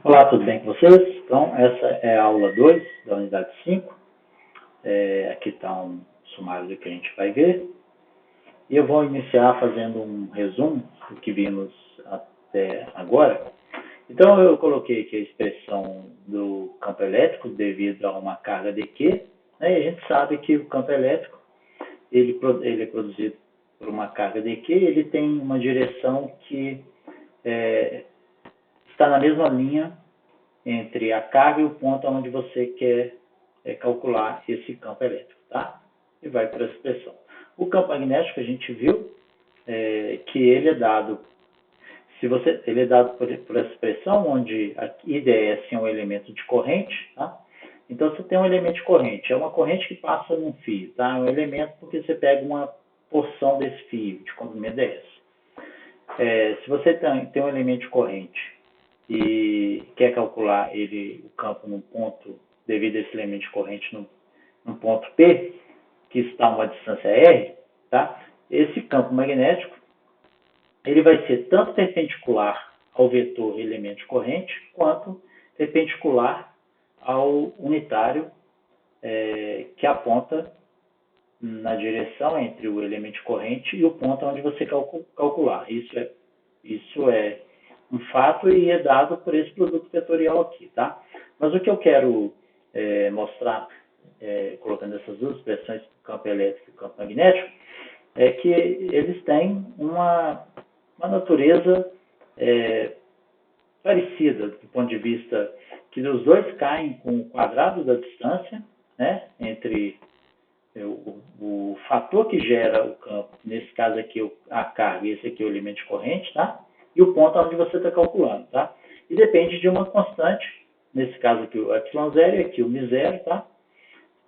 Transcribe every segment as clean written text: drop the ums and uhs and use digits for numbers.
Olá, tudo bem com vocês? Então, essa é a aula 2 da unidade 5. Aqui está um sumário do que a gente vai ver. E eu vou iniciar fazendo um resumo do que vimos até agora. Então, eu coloquei aqui a expressão do campo elétrico devido a uma carga de Q. Né? E a gente sabe que o campo elétrico ele é produzido por uma carga de Q. Ele tem uma direção que está na mesma linha entre a carga e o ponto onde você quer calcular esse campo elétrico, tá? E vai para a expressão. O campo magnético a gente viu que ele é dado, ele é dado por essa expressão onde a IDS é um elemento de corrente, tá? Então você tem um elemento de corrente, é uma corrente que passa num fio, tá? É um elemento porque você pega uma porção desse fio de comprimento DS. Se você tem um elemento de corrente e quer calcular o campo num ponto, devido a esse elemento de corrente num ponto P, que está a uma distância R, tá? Esse campo magnético ele vai ser tanto perpendicular ao vetor elemento de corrente, quanto perpendicular ao unitário que aponta na direção entre o elemento de corrente e o ponto onde você calcular. Isso é um fato e é dado por esse produto vetorial aqui, tá? Mas o que eu quero mostrar, colocando essas duas expressões, campo elétrico e campo magnético, é que eles têm uma natureza parecida, do ponto de vista que os dois caem com o quadrado da distância, né, entre o fator que gera o campo, nesse caso aqui a carga, esse aqui é o elemento de corrente, tá? E o ponto onde você está calculando, tá? E depende de uma constante, nesse caso aqui o ε0 e aqui o μ0, tá?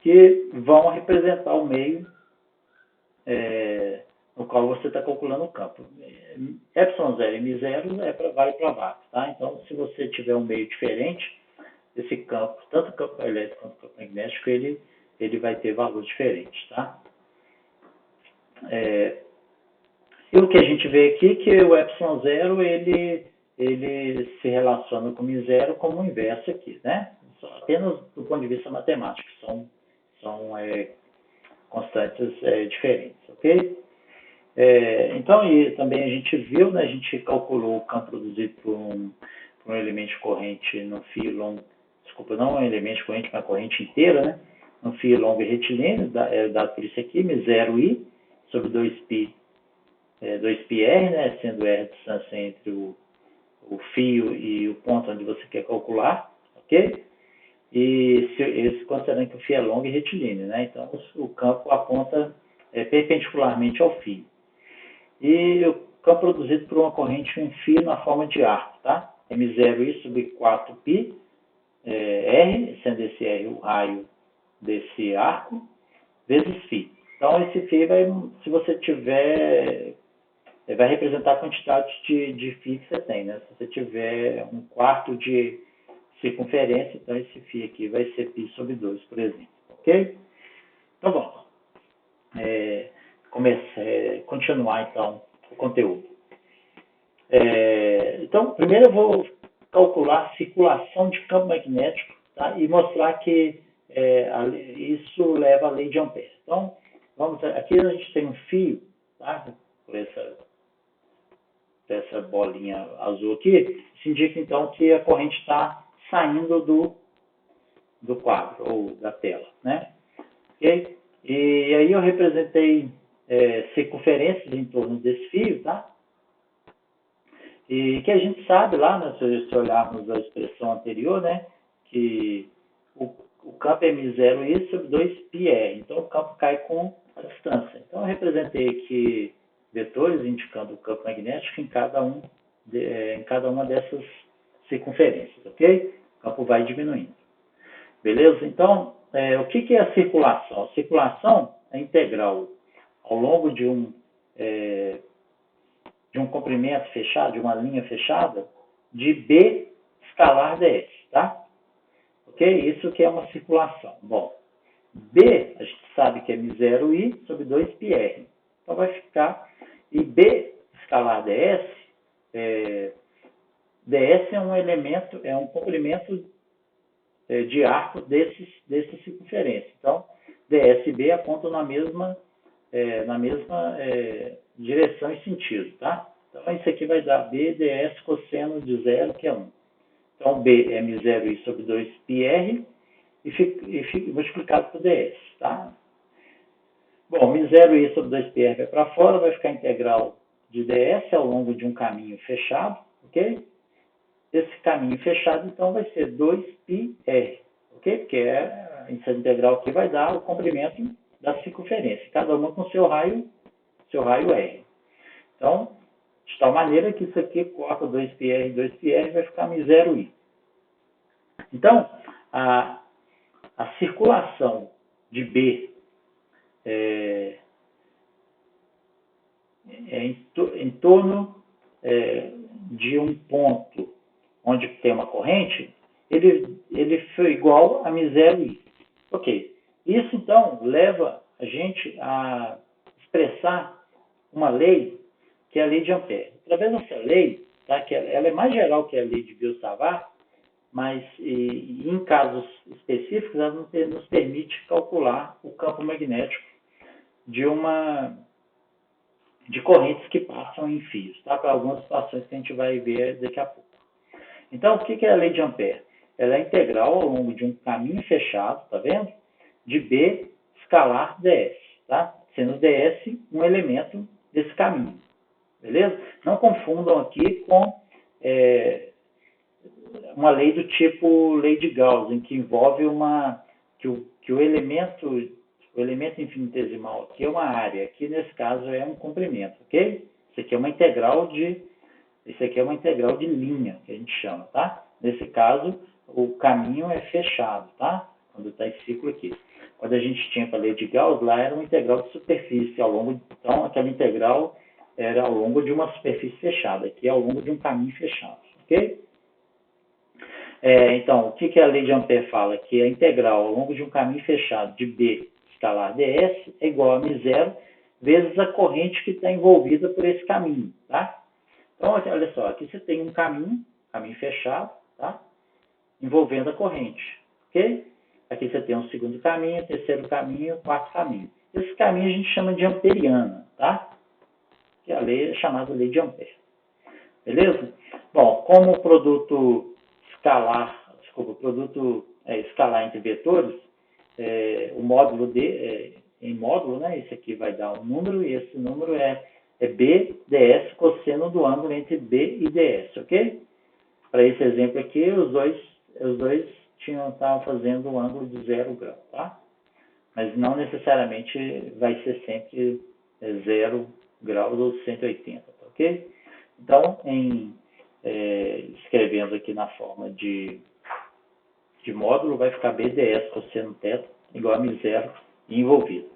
Que vão representar o meio no qual você está calculando o campo. ε0 e μ0 vale para vácuo, tá? Então, se você tiver um meio diferente, esse campo, tanto o campo elétrico quanto o campo magnético, ele vai ter valores diferentes, tá? E o que a gente vê aqui é que o ε0 ele se relaciona com o μ0 como o inverso aqui, né? Apenas do ponto de vista matemático, são constantes diferentes, ok? Então, e também a gente viu, né, a gente calculou o campo produzido por um elemento de corrente no fio longo, desculpa, não um elemento de corrente, mas corrente inteira, né, no fio longo e retilíneo, dado por isso aqui, μ0i sobre 2π, 2πr, né, sendo r a distância entre o fio e o ponto onde você quer calcular, ok? E considerando que o fio é longo e retilíneo, né, então o campo aponta perpendicularmente ao fio. E o campo produzido por uma corrente em um fio na forma de arco, tá? M0i sobre 4π R, sendo esse R o raio desse arco, vezes φ. Então, esse φ, se você tiver, vai representar a quantidade de φ que você tem, né? Se você tiver 1/4 de circunferência, então esse φ aqui vai ser π sobre 2, por exemplo, ok? Então, vamos. Continuar então o conteúdo. Então, primeiro eu vou calcular a circulação de campo magnético, tá? E mostrar que isso leva à lei de Ampère. Então, aqui a gente tem um fio, tá? Por essa bolinha azul aqui, isso indica então que a corrente está saindo do quadro ou da tela, né? Ok? E aí eu representei circunferências em torno desse fio, tá? E que a gente sabe lá, né, se olharmos a expressão anterior, né, que o campo é μ0i sobre 2πr, então o campo cai com a distância. Então eu representei aqui vetores indicando o campo magnético em cada uma dessas circunferências, ok? O campo vai diminuindo. Beleza? Então, o que é a circulação? A circulação é integral ao longo de um comprimento fechado, de uma linha fechada, de B escalar ds, tá? Ok? Isso que é uma circulação. Bom, B, a gente sabe que é μ0i sobre 2πr. Então vai ficar, e B escalar ds ds é um elemento, é um comprimento de arco dessa circunferência. Então, ds e b apontam na mesma direção e sentido, tá? Então, isso aqui vai dar b ds cosseno de 0, que é 1. Então, b é m0i sobre 2πr e fica multiplicado por ds, tá? Bom, m0i sobre 2πr vai para fora, vai ficar integral de ds ao longo de um caminho fechado, ok? Esse caminho fechado, então, vai ser 2πr, ok? Porque essa integral aqui vai dar o comprimento da circunferência, cada uma com seu raio R. Então, de tal maneira que isso aqui corta 2πr e 2πr vai ficar m0i. Então, a circulação de B em torno de um ponto onde tem uma corrente, ele foi igual a m0i. Ok. Isso, então, leva a gente a expressar uma lei, que é a lei de Ampère. Através dessa lei, tá, que ela é mais geral que a lei de Biot-Savart, mas em casos específicos, ela nos permite calcular o campo magnético de correntes que passam em fios, tá? Para algumas situações que a gente vai ver daqui a pouco. Então, o que é a lei de Ampère? Ela é integral ao longo de um caminho fechado, tá vendo? De B escalar ds, tá? Sendo ds um elemento desse caminho, beleza? Não confundam aqui com uma lei do tipo lei de Gauss, em que envolve que o elemento infinitesimal aqui é uma área, aqui nesse caso é um comprimento, ok? Isso aqui é uma integral de linha, que a gente chama, tá? Nesse caso, o caminho é fechado, tá? Quando está em ciclo aqui. Quando a gente tinha a lei de Gauss, lá era uma integral de superfície, então aquela integral era ao longo de uma superfície fechada, aqui é ao longo de um caminho fechado, ok? Então, o que a lei de Ampère fala? Que a integral ao longo de um caminho fechado de B escalar ds é igual a m0 vezes a corrente que está envolvida por esse caminho, tá? Então, olha só, aqui você tem um caminho fechado, tá? Envolvendo a corrente, ok? Aqui você tem um segundo caminho, terceiro caminho, quarto caminho. Esse caminho a gente chama de amperiana, tá? Que a lei é chamada lei de Ampère. Beleza? Bom, como o produto escalar entre vetores, o módulo em módulo, né? Esse aqui vai dar um número e esse número é B ds cosseno do ângulo entre B e ds, ok? Para esse exemplo aqui, os dois estavam fazendo um ângulo de 0 grau, tá? Mas não necessariamente vai ser sempre 0 graus ou 180, tá, ok? Então, escrevendo aqui na forma de módulo, vai ficar BDS cosseno θ igual a m0 envolvido.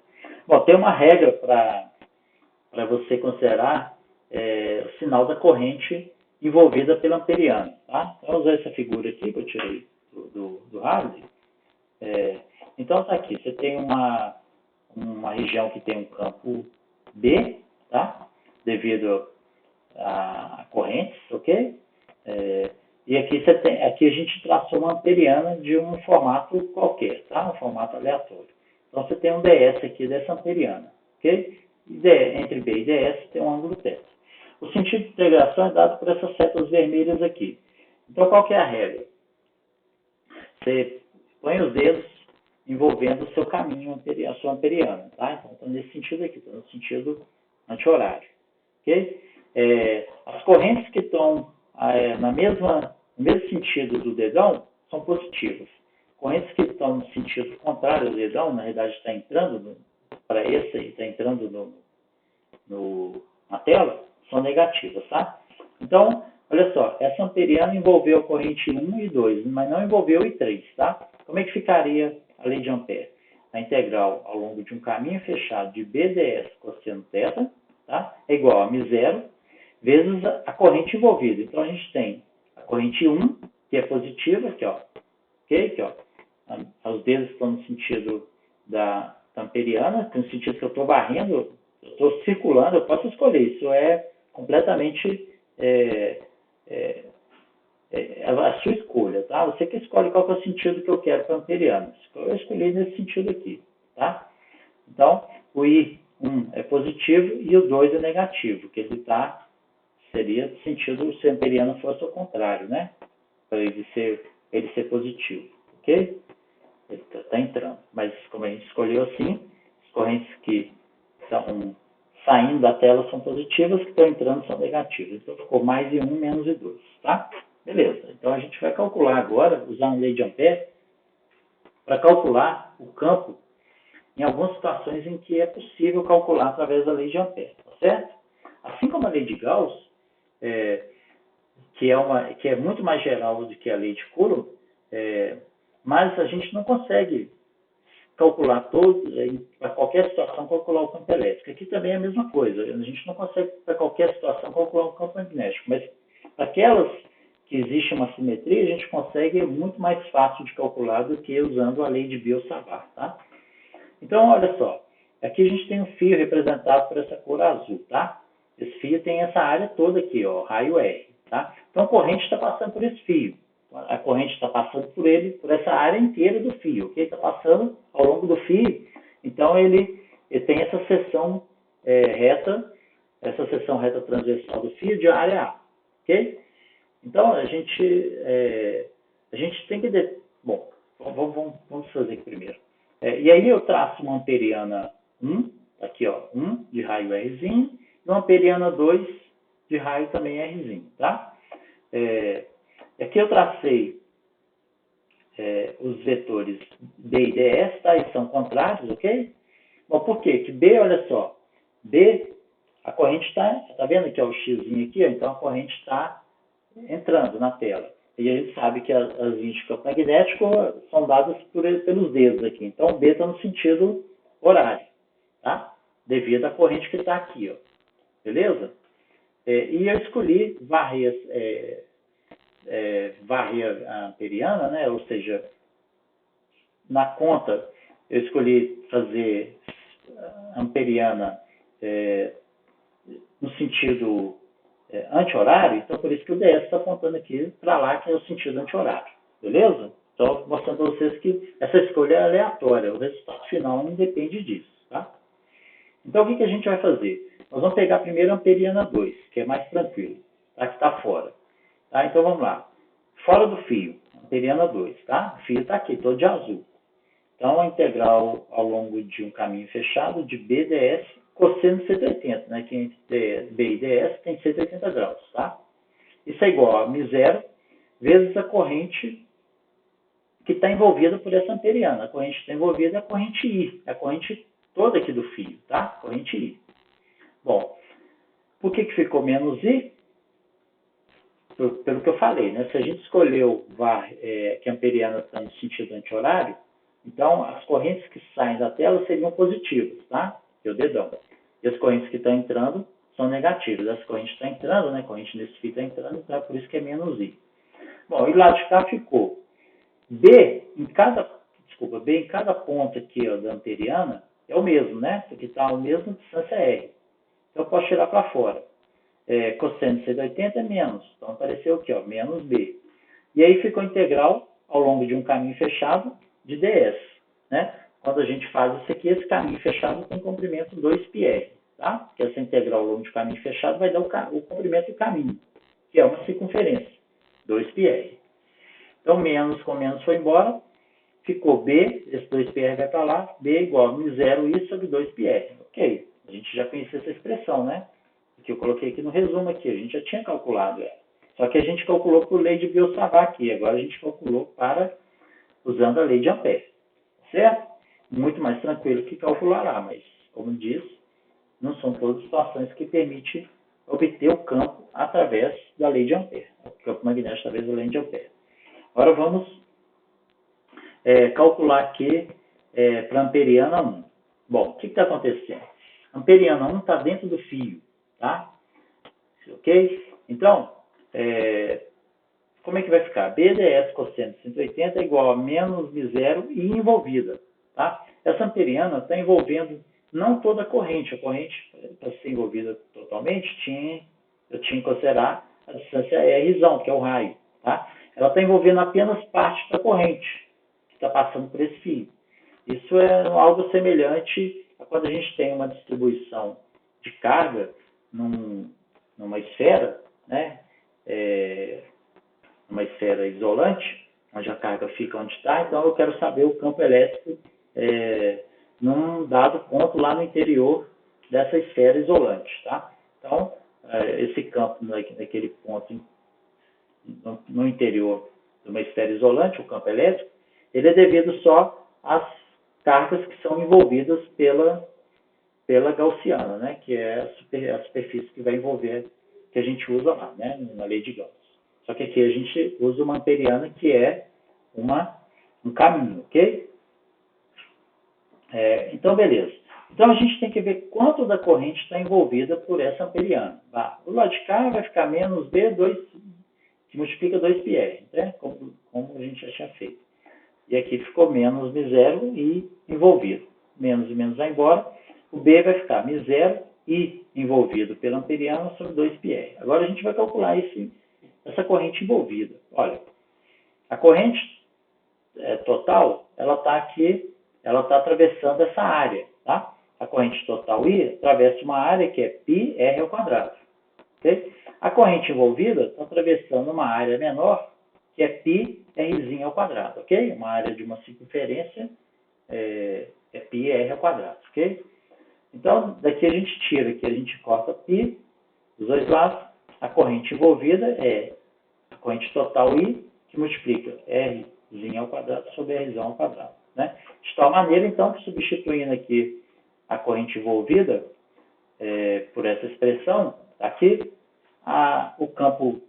Bom, tem uma regra para você considerar o sinal da corrente envolvida pela amperiana, tá? Então, eu vou usar essa figura aqui que eu tirei do Harvard. Então, está aqui. Você tem uma região que tem um campo B, tá? Devido a correntes, ok? E aqui a gente traçou uma amperiana de um formato qualquer, tá? Um formato aleatório. Então, você tem um ds aqui dessa amperiana, ok? Entre B e ds tem um ângulo θ. O sentido de integração é dado por essas setas vermelhas aqui. Então, qual que é a regra? Você põe os dedos envolvendo o seu caminho, a sua amperiana, tá? Então, está nesse sentido aqui, está no sentido anti-horário, ok? As correntes que estão no mesmo sentido do dedão são positivas. Correntes que estão no sentido contrário do dedão, na realidade está entrando para esse e está entrando na tela, são negativas, tá? Então, olha só, essa amperiana envolveu a corrente 1 e 2, mas não envolveu o 3, tá? Como é que ficaria a lei de Ampère? A integral ao longo de um caminho fechado de BDS cosseno θ, tá? É igual a m0 vezes a corrente envolvida. Então, a gente tem a corrente 1, que é positiva, aqui, ó. Ok? Aqui, ó. Os dedos estão no sentido da amperiana, no sentido que eu estou varrendo, eu estou circulando, eu posso escolher. Isso é completamente é a sua escolha, tá? Você que escolhe qual que é o sentido que eu quero para amperiano. Eu escolhi nesse sentido aqui, tá? Então, o I1 é positivo e o 2 é negativo, que ele seria sentido se o amperiano fosse ao contrário, né? Para ele ser positivo, ok? Ele está entrando. Mas como a gente escolheu assim, as correntes que estão saindo da tela são positivas, que estão entrando são negativas. Então ficou mais I1 menos I2, tá? Beleza. Então a gente vai calcular agora, usar uma lei de Ampère, para calcular o campo em algumas situações em que é possível calcular através da lei de Ampère, tá certo? Assim como a lei de Gauss, que é muito mais geral do que a lei de Coulomb, mas a gente não consegue calcular para qualquer situação, calcular o campo elétrico. Aqui também é a mesma coisa. A gente não consegue, para qualquer situação, calcular o campo magnético. Mas para aquelas que existe uma simetria, a gente consegue muito mais fácil de calcular do que usando a lei de Biot-Savart, tá? Então, olha só. Aqui a gente tem um fio representado por essa cor azul, tá? Esse fio tem essa área toda aqui, ó, raio R, tá? Então, a corrente está passando por esse fio. A corrente está passando por essa área inteira do fio, ok? Está passando ao longo do fio. Então, ele tem essa seção reta, essa seção reta transversal do fio de área A, ok? Então, a gente tem que... Bom, vamos fazer aqui primeiro. E aí eu traço uma amperiana 1, aqui ó, 1 de raio Rzinho, e uma amperiana 2 de raio também Rzinho, tá? Aqui eu tracei os vetores B e DS, tá? Eles são contrários, ok? Bom, por quê? Que B, olha só, B, a corrente está, tá vendo que é o xzinho aqui, ó, então a corrente está entrando na tela. E a gente sabe que as linhas de campo magnético são dadas pelos dedos aqui. Então, B está no sentido horário, tá? Devido à corrente que está aqui, ó. Beleza? E eu escolhi varrer a amperiana, né? Ou seja, na conta eu escolhi fazer amperiana no sentido anti-horário, então por isso que o DS está apontando aqui para lá, que é o sentido anti-horário. Beleza? Então, mostrando para vocês que essa escolha é aleatória, o resultado final não depende disso, tá? Então, o que a gente vai fazer? Nós vamos pegar primeiro a amperiana 2, que é mais tranquilo, tá? Que está fora. Tá? Então, vamos lá. Fora do fio, amperiana 2, tá? O fio está aqui, todo de azul. Então, a integral ao longo de um caminho fechado de BDS cosseno 180, né? Que entre B e DS tem 180 graus, tá? Isso é igual a μ0 vezes a corrente que está envolvida por essa amperiana. A corrente que está envolvida é a corrente I, a corrente toda aqui do fio, tá? Corrente I. Bom, por que ficou menos I? Pelo que eu falei, né? Se a gente escolheu que a amperiana está no sentido anti-horário, então as correntes que saem da tela seriam positivas, tá? Que é o dedão. E as correntes que estão entrando são negativas. As correntes que estão entrando, né? A corrente nesse fio está entrando, então é por isso que é menos I. Bom, e lá de cá ficou B em cada ponta aqui ó, da amperiana é o mesmo, né? Porque está a mesma distância R. Então eu posso tirar para fora. Cosseno de 180 é menos. Então apareceu aqui, ó, menos B. E aí ficou integral ao longo de um caminho fechado de ds. Né? Quando a gente faz isso aqui, esse caminho fechado tem comprimento 2πr. Tá? Porque essa integral ao longo de caminho fechado vai dar o comprimento do caminho, que é uma circunferência, 2πr. Então, menos com menos foi embora, ficou B, esse 2πr vai para lá, B é igual a μ0i sobre 2πr. Ok, a gente já conhecia essa expressão, né? Que eu coloquei aqui no resumo aqui, a gente já tinha calculado ela. Só que a gente calculou por lei de Biot-Savart aqui, agora a gente calculou usando a lei de Ampère. Certo? Muito mais tranquilo que calcular lá, mas, como diz, não são todas as situações que permitem obter o campo através da lei de Ampère. O campo magnético através da lei de Ampère. Agora vamos calcular aqui para a amperiana 1. Bom, o que está acontecendo? A amperiana 1 está dentro do fio, tá? Ok? Então, como é que vai ficar? BDS cosseno de 180 é igual a menos μ0 e envolvida, tá? Essa amperiana está envolvendo não toda a corrente para ser envolvida totalmente, eu tinha que considerar a distância R, que é o raio, tá? Ela está envolvendo apenas parte da corrente que está passando por esse fio. Isso é algo semelhante a quando a gente tem uma distribuição de carga numa esfera, né? Uma esfera isolante, onde a carga fica onde está, então eu quero saber o campo elétrico num dado ponto lá no interior dessa esfera isolante, tá? Então, esse campo naquele ponto no interior de uma esfera isolante, o campo elétrico, ele é devido só às cargas que são envolvidas pela gaussiana, né? Que é a superfície que vai envolver, que a gente usa lá, né? Na lei de Gauss. Só que aqui a gente usa uma amperiana que é um caminho, ok? Então, beleza. Então, a gente tem que ver quanto da corrente está envolvida por essa amperiana. Tá? O lado de cá vai ficar menos B, que multiplica 2πr, né? Como a gente já tinha feito. E aqui ficou menos μ0 e envolvido. Menos e menos vai embora. O B vai ficar μ0 e envolvido pela amperiana sobre 2πr. Agora, a gente vai calcular essa corrente envolvida. Olha, a corrente total, ela está aqui, ela está atravessando essa área, tá? A corrente total I atravessa uma área que é πr ao quadrado. Okay? A corrente envolvida está atravessando uma área menor, que é πrzinho ao quadrado, ok? Uma área de uma circunferência é πr ao quadrado, ok? Então, daqui a gente tira, aqui a gente corta π dos dois lados. A corrente envolvida é a corrente total I, que multiplica rzinho ao quadrado sobre rzão ao quadrado, né? De tal maneira, então, que substituindo aqui a corrente envolvida por essa expressão, aqui, o campo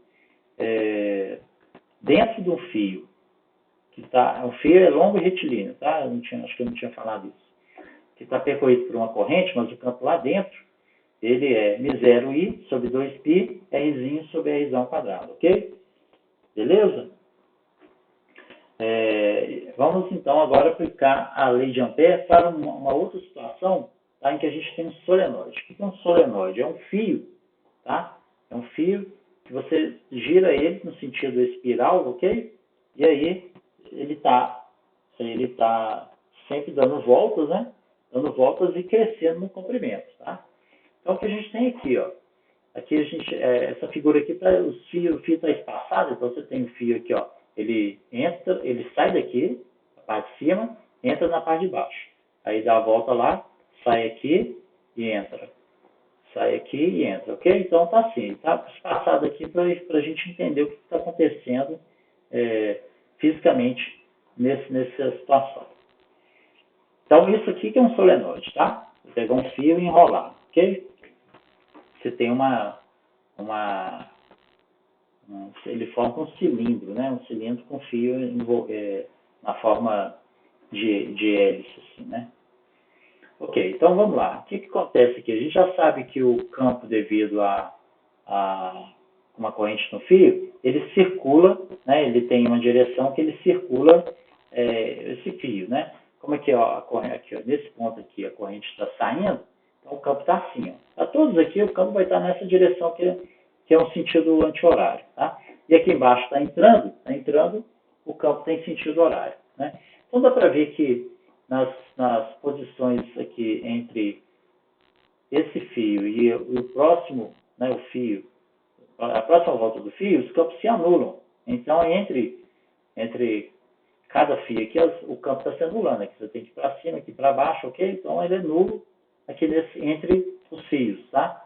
dentro de um fio, o fio é longo e retilíneo, tá? Acho que eu não tinha falado isso. Que está percorrido por uma corrente, mas o campo lá dentro, ele é μ0i sobre 2π, rzinho sobre rzão ao quadrado, ok? Beleza? Vamos então agora aplicar a lei de Ampère para uma outra situação, tá, em que a gente tem um solenoide. O que é um solenoide? É um fio, tá? É um fio que você gira ele no sentido espiral, ok? E aí ele está sempre dando voltas, né? Dando voltas e crescendo no comprimento, tá? Então o que a gente tem aqui, ó? Aqui essa figura aqui, o fio está espaçado, então você tem o fio aqui, ó. Ele sai daqui, a parte de cima, entra na parte de baixo. Aí dá a volta lá, sai aqui e entra. Sai aqui e entra, ok? Então tá assim, tá espaçado aqui para a gente entender o que está acontecendo fisicamente nessa situação. Então isso aqui que é um solenoide, tá? Vou pegar um fio e enrolar, ok? Você tem ele forma um cilindro, né? Um cilindro com fio na forma de hélice, assim, né? Ok, então vamos lá. O que acontece aqui? A gente já sabe que o campo, devido a uma corrente no fio, ele circula, né? Ele tem uma direção que ele circula esse fio, né? Como é que a corrente aqui, ó, nesse ponto aqui a corrente está saindo, então o campo está assim, ó. Para todos aqui o campo vai estar nessa direção que é um sentido anti-horário, tá? E aqui embaixo está entrando, o campo tem sentido horário, né? Então dá para ver que nas posições aqui entre esse fio e o próximo, né, o fio, a próxima volta do fio, os campos se anulam. Então entre cada fio aqui, o campo está se anulando. Aqui você tem que ir para cima, aqui para baixo, ok? Então ele é nulo aqui entre os fios, tá?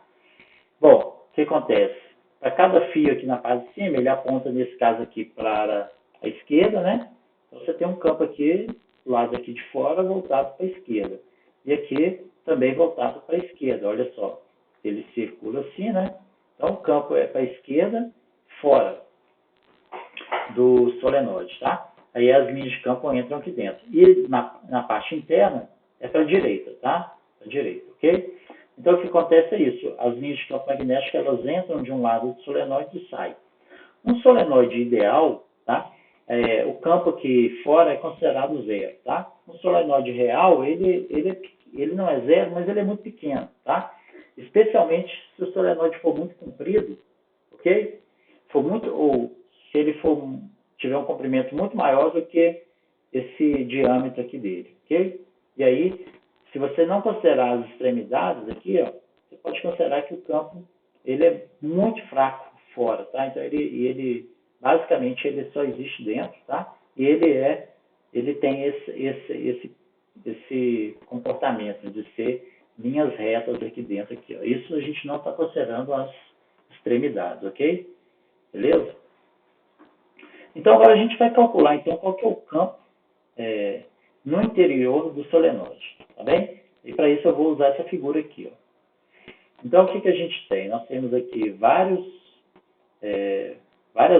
Bom, o que acontece? Para cada fio aqui na parte de cima, ele aponta, nesse caso aqui, para a esquerda, né? Então você tem um campo aqui, do lado aqui de fora, voltado para a esquerda. E aqui também voltado para a esquerda, olha só. Ele circula assim, né? Então o campo é para a esquerda, fora do solenoide, tá? Aí as linhas de campo entram aqui dentro. E na parte interna é para a direita, tá? Para a direita, ok? Então o que acontece é isso. As linhas de campo magnético, elas entram de um lado do solenoide e saem. Um solenoide ideal, tá? O campo aqui fora é considerado zero, tá? Um solenoide real, ele não é zero, mas ele é muito pequeno, tá? Especialmente se o solenoide for muito comprido, ok? se ele tiver um comprimento muito maior do que esse diâmetro aqui dele, ok? E aí, se você não considerar as extremidades aqui, ó, você pode considerar que o campo ele é muito fraco fora, tá? Então ele basicamente ele só existe dentro, tá? E ele tem esse comportamento de ser linhas retas aqui dentro aqui, ó. Isso a gente não está considerando as extremidades, ok? Beleza? Então agora a gente vai calcular então qual que é o campo no interior do solenoide, tá bem? E para isso eu vou usar essa figura aqui, ó. Então, o que a gente tem? Nós temos aqui várias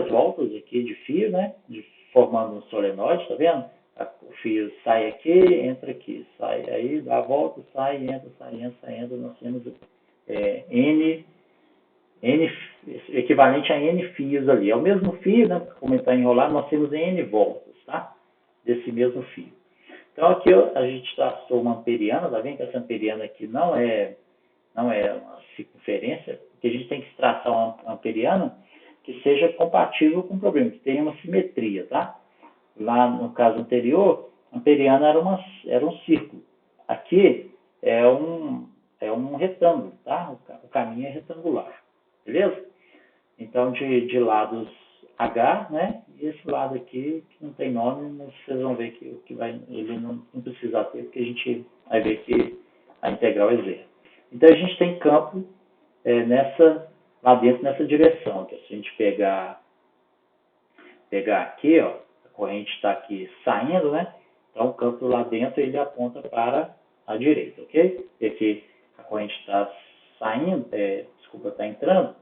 voltas aqui de fio, né? Formando um solenoide, tá vendo? O fio sai aqui, entra aqui, sai aí, dá a volta, sai, entra, sai, entra, sai, entra. Nós temos N, equivalente a N fios ali. É o mesmo fio, né? Como ele está enrolado, nós temos N voltas, tá? Desse mesmo fio. Então, aqui a gente traçou uma amperiana, tá vendo que essa amperiana aqui não é uma circunferência, porque a gente tem que traçar uma amperiana que seja compatível com o problema, que tenha uma simetria, tá? Lá no caso anterior, a amperiana era um círculo. Aqui é um retângulo, tá? O caminho é retangular, beleza? Então, de lados H, né? E esse lado aqui, que não tem nome, mas vocês vão ver que ele não precisa ter, porque a gente vai ver que a integral é zero. Então, a gente tem campo lá dentro nessa direção. Que se a gente pegar aqui, ó, a corrente está aqui saindo, né? Então, o campo lá dentro ele aponta para a direita, ok? E aqui a corrente está saindo, está entrando.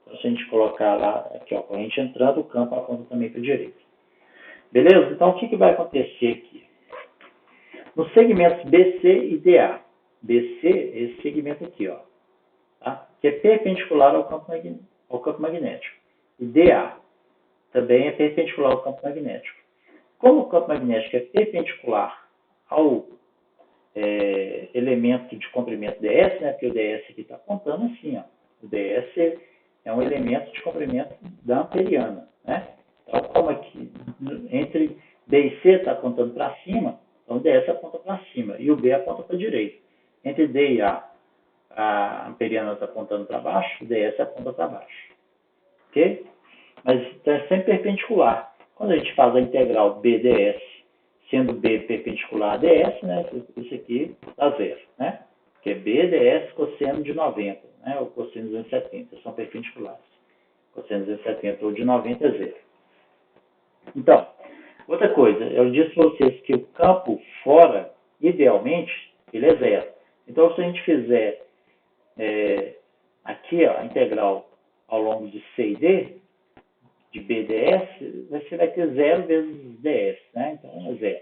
Então, se a gente colocar lá, aqui, ó, a corrente entrando, o campo aponta também para a direita. Beleza? Então, o que vai acontecer aqui? Nos segmentos BC e DA. BC é esse segmento aqui, ó, tá? Que é perpendicular ao campo magnético. E DA também é perpendicular ao campo magnético. Como o campo magnético é perpendicular ao elemento de comprimento DS, né? Porque o DS aqui está apontando assim, ó. O DS é um elemento de comprimento da amperiana, né? Então, como aqui entre B e C está apontando para cima, então o DS aponta para cima e o B aponta para a direita. Entre D e a amperiana está apontando para baixo, o DS aponta para baixo. Ok? Mas então, é sempre perpendicular. Quando a gente faz a integral BDS, sendo B perpendicular a DS, né? Isso aqui dá zero, né? Que é BDS cosseno de 90, né? Ou cosseno de 270, são perpendiculares. Cosseno de 270 ou de 90 é zero. Então, outra coisa, eu disse para vocês que o campo fora, idealmente, ele é zero. Então, se a gente fizer aqui ó, a integral ao longo de C e D, de BDS, você vai ter 0 vezes DS, né? Então, é zero.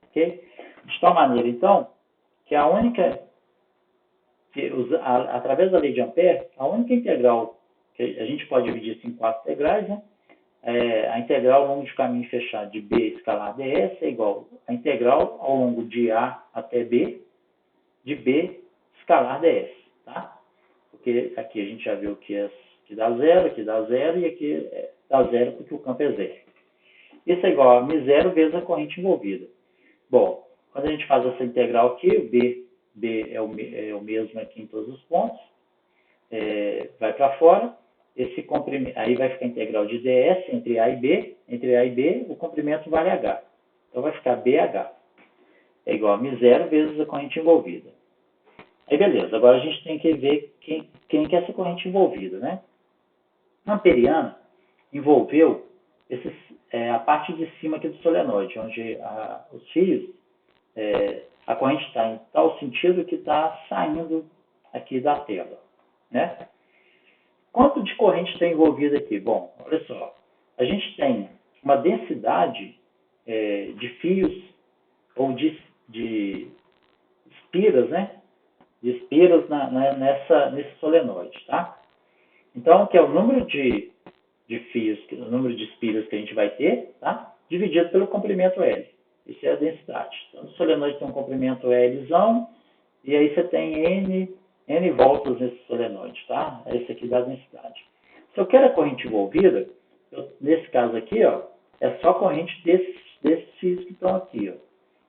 Ok? De tal maneira, então, que a única, através da lei de Ampère, a única integral, que a gente pode dividir isso em 4 integrais, né? A integral ao longo de caminho fechado de B escalar ds é igual a integral ao longo de A até B, de B escalar ds, tá? Porque aqui a gente já viu que dá zero, aqui dá zero, e aqui dá zero porque o campo é zero. Isso é igual a μ0 vezes a corrente envolvida. Bom, quando a gente faz essa integral aqui, o B é o mesmo aqui em todos os pontos, vai para fora, aí vai ficar a integral de ds entre A e B, o comprimento vale H. Então vai ficar BH. É igual a μ0 vezes a corrente envolvida. Aí beleza, agora a gente tem que ver quem que é essa corrente envolvida, né? A amperiana envolveu a parte de cima aqui do solenoide, onde os fios, a corrente está em tal sentido que está saindo aqui da tela, né? Quanto de corrente tem envolvida aqui? Bom, olha só, a gente tem uma densidade de fios ou de espiras, né? De espiras nesse solenoide, tá? Então, que é o número de fios, o número de espiras que a gente vai ter, tá? Dividido pelo comprimento L. Isso é a densidade. Então, o solenoide tem um comprimento Lzão, e aí você tem N voltas nesse solenoide, tá? Esse aqui dá a densidade. Se eu quero a corrente envolvida, nesse caso aqui, ó, é só corrente desses fios que estão aqui, ó,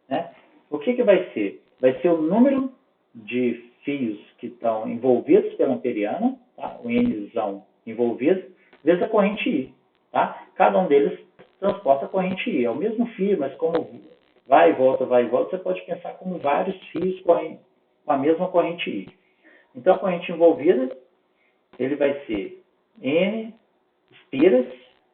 né? O que vai ser? Vai ser o número de fios que estão envolvidos pela amperiana, tá? O Nzão envolvido, vezes a corrente I. Tá? Cada um deles transporta a corrente I. É o mesmo fio, mas como vai e volta, você pode pensar como vários fios com a mesma corrente I. Então, a corrente envolvida, ele vai ser N espiras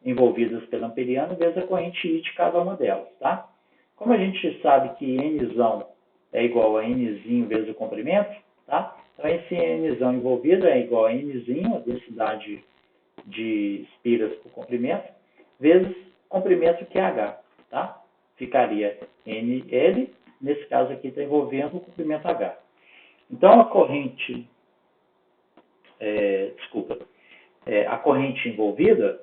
envolvidas pela amperiana vezes a corrente I de cada uma delas. Tá? Como a gente sabe que Nzão é igual a Nzinho vezes o comprimento, tá? Então, esse Nzão envolvido é igual a Nzinho, a densidade de espiras por comprimento, vezes comprimento que é H, tá? Ficaria NL, nesse caso aqui está envolvendo o comprimento H. Então, a corrente, a corrente envolvida,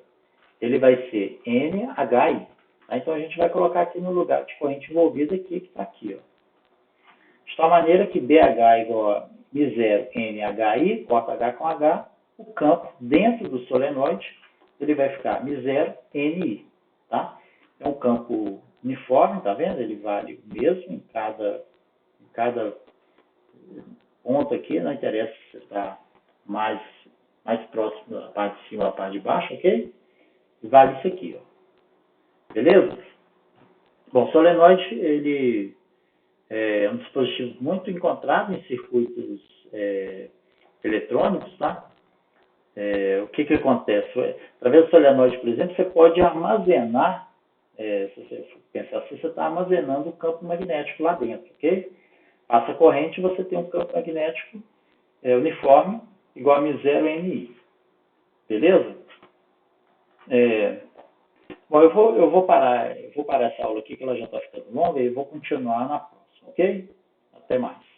ele vai ser NHI. Tá? Então, a gente vai colocar aqui no lugar de corrente envolvida aqui, que está aqui, ó. De tal maneira que BH é igual a Mi0 NHI, corta H com H, o campo dentro do solenoide, ele vai ficar Mi0 NI. Tá? É um campo uniforme, tá vendo? Ele vale o mesmo em cada ponto aqui, não interessa se está mais próximo da parte de cima ou da parte de baixo, ok? E vale isso aqui, ó. Beleza? Bom, solenoide, ele é um dispositivo muito encontrado em circuitos eletrônicos, tá? O que acontece? Através do solenoide, por exemplo, você pode armazenar, se você pensar assim, você está armazenando o campo magnético lá dentro, ok? Passa corrente e você tem um campo magnético uniforme, igual a Mi0 NI. Beleza? Bom, eu vou parar essa aula aqui, que ela já está ficando longa, e vou continuar na próxima, ok? Até mais.